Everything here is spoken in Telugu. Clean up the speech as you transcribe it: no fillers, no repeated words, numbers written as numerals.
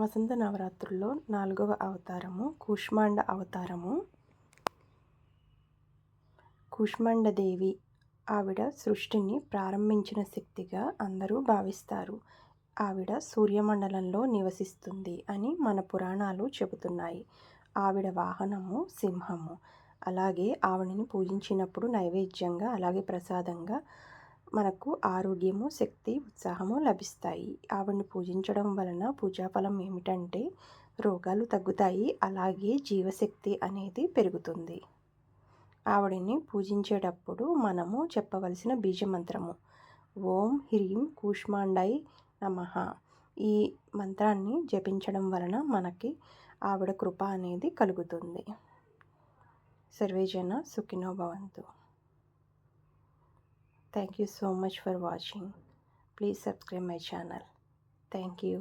వసంత నవరాత్రుల్లో 4వ అవతారము కూష్మాండ అవతారము. కూష్మాండదేవి ఆవిడ సృష్టిని ప్రారంభించిన శక్తిగా అందరూ భావిస్తారు. ఆవిడ సూర్యమండలంలో నివసిస్తుంది అని మన పురాణాలు చెబుతున్నాయి. ఆవిడ వాహనము సింహము. అలాగే ఆవిడని పూజించినప్పుడు నైవేద్యంగా అలాగే ప్రసాదంగా మనకు ఆరోగ్యము, శక్తి, ఉత్సాహము లభిస్తాయి. ఆవిడని పూజించడం వలన పూజాఫలం ఏమిటంటే రోగాలు తగ్గుతాయి, అలాగే జీవశక్తి అనేది పెరుగుతుంది. ఆవిడని పూజించేటప్పుడు మనము చెప్పవలసిన బీజమంత్రము ఓం హ్రీం కూష్మాండై నమః. ఈ మంత్రాన్ని జపించడం వలన మనకి ఆవిడ కృప అనేది కలుగుతుంది. సర్వేజన సుఖినో భవంతు. Thank you so much for watching. Please subscribe my channel. Thank you.